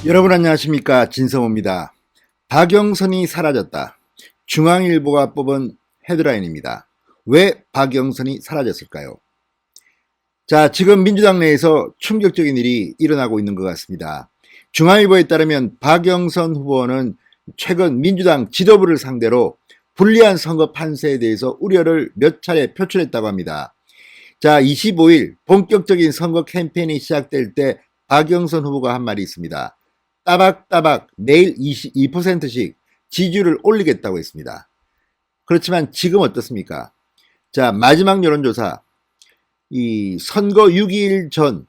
여러분 안녕하십니까, 진성호입니다. 박영선이 사라졌다. 중앙일보가 뽑은 헤드라인입니다. 왜 박영선이 사라졌을까요? 자, 지금 민주당 내에서 충격적인 일이 일어나고 있는 것 같습니다. 중앙일보에 따르면 박영선 후보는 최근 민주당 지도부를 상대로 불리한 선거 판세에 대해서 우려를 몇 차례 표출했다고 합니다. 자, 25일 본격적인 선거 캠페인이 시작될 때 박영선 후보가 한 말이 있습니다. 따박따박 매일 2%씩 지지율을 올리겠다고 했습니다. 그렇지만 지금 어떻습니까? 자, 마지막 여론조사, 이 선거 6일 전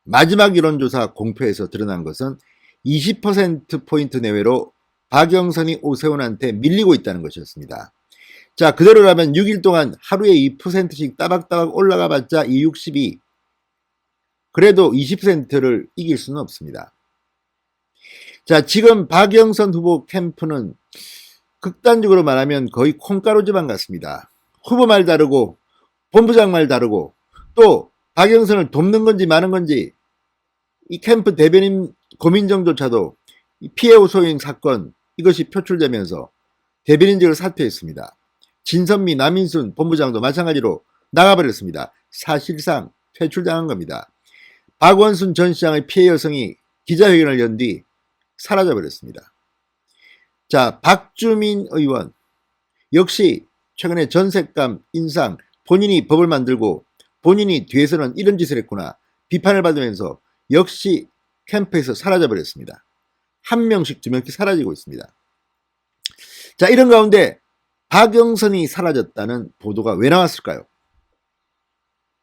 마지막 여론조사 공표에서 드러난 것은 20%포인트 내외로 박영선이 오세훈한테 밀리고 있다는 것이었습니다. 자, 그대로라면 6일 동안 하루에 2%씩 따박따박 올라가 봤자 262. 그래도 20%를 이길 수는 없습니다. 자, 지금 박영선 후보 캠프는 극단적으로 말하면 거의 콩가루 집안 같습니다. 후보 말 다르고 본부장 말 다르고 또 박영선을 돕는 건지 마는 건지 이 캠프 대변인 고민정조차도 피해 호소인 사건 이것이 표출되면서 대변인직을 사퇴했습니다. 진선미, 남인순 본부장도 마찬가지로 나가버렸습니다. 사실상 퇴출당한 겁니다. 박원순 전 시장의 피해 여성이 기자회견을 연 뒤 사라져버렸습니다. 자, 박주민 의원 역시 최근에 전색감 인상, 본인이 법을 만들고 본인이 뒤에서는 이런 짓을 했구나 비판을 받으면서 역시 캠프에서 사라져버렸습니다. 한 명씩 두 명씩 사라지고 있습니다. 자, 이런 가운데 박영선이 사라졌다는 보도가 왜 나왔을까요?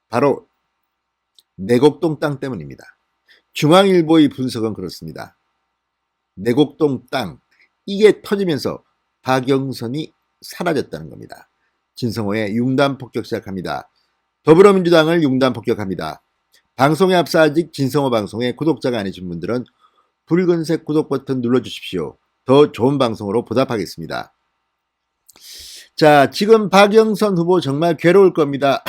바로 내곡동 땅 때문입니다. 중앙일보의 분석은 그렇습니다. 내곡동 땅, 이게 터지면서 박영선이 사라졌다는 겁니다. 진성호의 융단 폭격 시작합니다. 더불어민주당을 융단 폭격합니다. 방송에 앞서 아직 진성호 방송에 구독자가 아니신 분들은 붉은색 구독 버튼 눌러주십시오. 더 좋은 방송으로 보답하겠습니다. 자, 지금 박영선 후보 정말 괴로울 겁니다.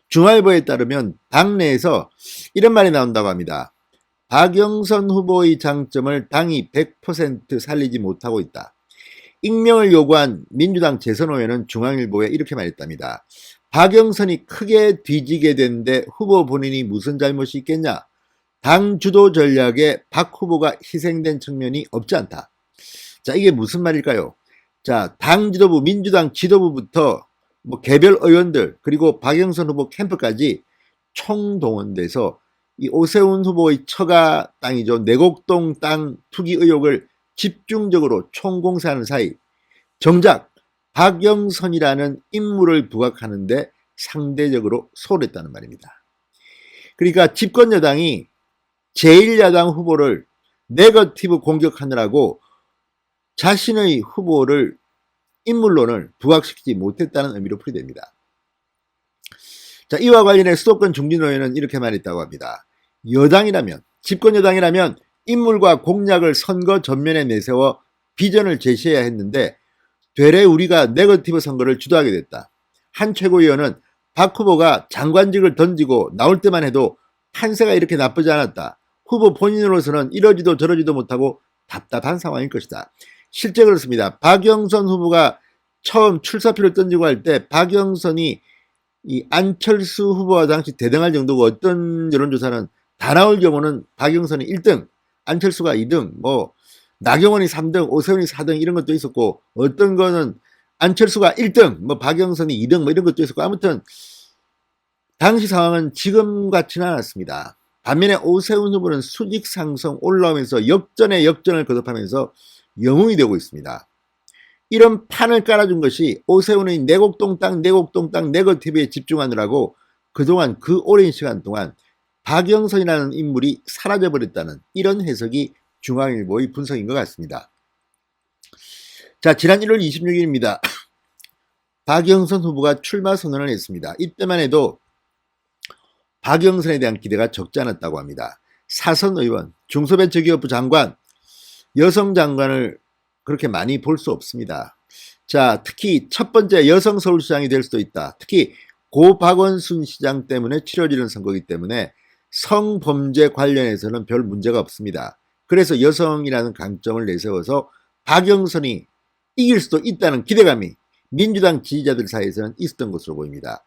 중앙일보에 따르면 당내에서 이런 말이 나온다고 합니다. 박영선 후보의 장점을 당이 100% 살리지 못하고 있다. 익명을 요구한 민주당 재선 의원은 중앙일보에 이렇게 말했답니다. 박영선이 크게 뒤지게 되는데 후보 본인이 무슨 잘못이 있겠냐? 당 주도 전략에 박 후보가 희생된 측면이 없지 않다. 자, 이게 무슨 말일까요? 자, 당 지도부, 민주당 지도부부터 개별 의원들 그리고 박영선 후보 캠프까지 총동원돼서 이 오세훈 후보의 처가 땅이죠. 내곡동 땅 투기 의혹을 집중적으로 총공세하는 사이 정작 박영선이라는 인물을 부각하는데 상대적으로 소홀했다는 말입니다. 그러니까 집권 여당이 제1야당 후보를 네거티브 공격하느라고 자신의 후보를 인물론을 부각시키지 못했다는 의미로 풀이됩니다. 자, 이와 관련해 수도권 중진 의원은 이렇게 말했다고 합니다. 여당이라면, 집권 여당이라면 인물과 공약을 선거 전면에 내세워 비전을 제시해야 했는데 되레 우리가 네거티브 선거를 주도하게 됐다. 한 최고위원은 박 후보가 장관직을 던지고 나올 때만 해도 판세가 이렇게 나쁘지 않았다. 후보 본인으로서는 이러지도 저러지도 못하고 답답한 상황일 것이다. 실제 그렇습니다. 박영선 후보가 처음 출사표를 던지고 할 때 박영선이 이 안철수 후보와 당시 대등할 정도고 어떤 여론조사는 다 나올 경우는 박영선이 1등, 안철수가 2등, 나경원이 3등, 오세훈이 4등 이런 것도 있었고 어떤 거는 안철수가 1등, 박영선이 2등 이런 것도 있었고 아무튼 당시 상황은 지금 같지는 않았습니다. 반면에 오세훈 후보는 수직 상승 올라오면서 역전에 역전을 거듭하면서 영웅이 되고 있습니다. 이런 판을 깔아준 것이 오세훈의 내곡동 땅 네거티브에 집중하느라고 그동안 그 오랜 시간 동안 박영선이라는 인물이 사라져버렸다는 이런 해석이 중앙일보의 분석인 것 같습니다. 자, 지난 1월 26일입니다. 박영선 후보가 출마 선언을 했습니다. 이때만 해도 박영선에 대한 기대가 적지 않았다고 합니다. 사선 의원, 중소벤처기업부 장관, 여성 장관을 그렇게 많이 볼 수 없습니다. 자, 특히 첫 번째 여성 서울시장이 될 수도 있다. 특히 고 박원순 시장 때문에 치러지는 선거이기 때문에 성범죄 관련해서는 별 문제가 없습니다. 그래서 여성이라는 강점을 내세워서 박영선이 이길 수도 있다는 기대감이 민주당 지지자들 사이에서는 있었던 것으로 보입니다.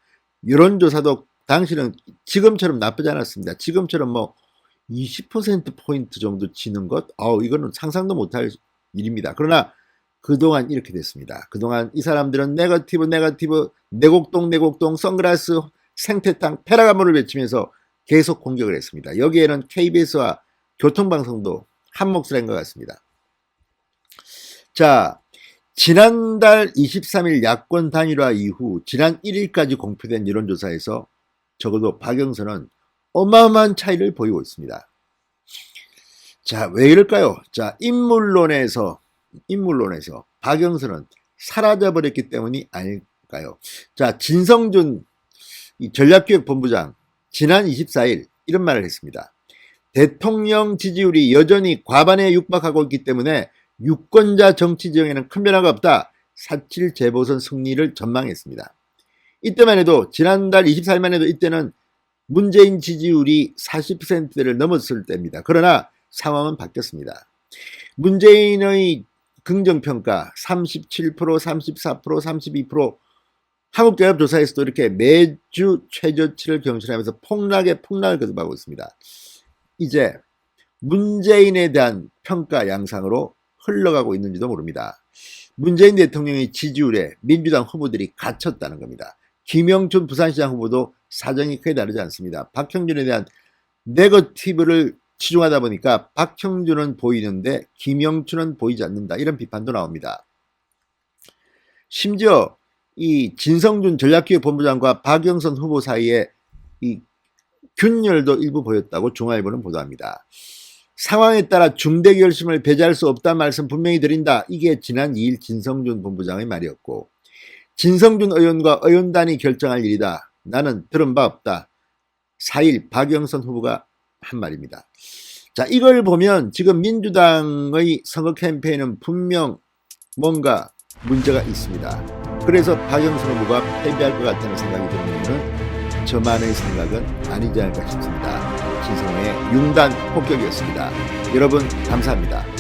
여론조사도 당시는 지금처럼 나쁘지 않았습니다. 지금처럼 뭐 20%포인트 정도 지는 것, 이거는 상상도 못할 일입니다. 그러나 그동안 이렇게 됐습니다. 그동안 이 사람들은 네거티브, 내곡동, 선글라스, 생태탕, 페라가모를 외치면서 계속 공격을 했습니다. 여기에는 KBS와 교통방송도 한 몫을 한 것 같습니다. 자, 지난달 23일 야권 단일화 이후 지난 1일까지 공표된 여론조사에서 적어도 박영선은 어마어마한 차이를 보이고 있습니다. 자, 왜 이럴까요? 자, 인물론에서 박영선은 사라져버렸기 때문이 아닐까요? 자, 진성준 전략기획본부장 지난 24일 이런 말을 했습니다. 대통령 지지율이 여전히 과반에 육박하고 있기 때문에 유권자 정치 지형에는 큰 변화가 없다. 4.7 재보선 승리를 전망했습니다. 이때만 해도 지난달 24일만 해도 이때는 문재인 지지율이 40%를 넘었을 때입니다. 그러나 상황은 바뀌었습니다. 문재인의 긍정평가 37%, 34%, 32%, 한국개혁조사에서도 이렇게 매주 최저치를 경신하면서 폭락을 거듭하고 있습니다. 이제 문재인에 대한 평가 양상으로 흘러가고 있는지도 모릅니다. 문재인 대통령의 지지율에 민주당 후보들이 갇혔다는 겁니다. 김영춘 부산시장 후보도 사정이 크게 다르지 않습니다. 박형준에 대한 네거티브를 치중하다 보니까 박형준은 보이는데 김영춘은 보이지 않는다. 이런 비판도 나옵니다. 심지어 이 진성준 전략기획본부장과 박영선 후보 사이에 이 균열도 일부 보였다고 중앙일보는 보도합니다. 상황에 따라 중대 결심을 배제할 수 없다는 말씀 분명히 드린다. 이게 지난 2일 진성준 본부장의 말이었고, 진성준 의원과 의원단이 결정할 일이다. 나는 들은 바 없다. 4일 박영선 후보가 한 말입니다. 자, 이걸 보면 지금 민주당의 선거 캠페인은 분명 뭔가 문제가 있습니다. 그래서 박영선 후보가 패배할 것 같다는 생각이 들면 저만의 생각은 아니지 않을까 싶습니다. 진성의 융단 폭격이었습니다. 여러분 감사합니다.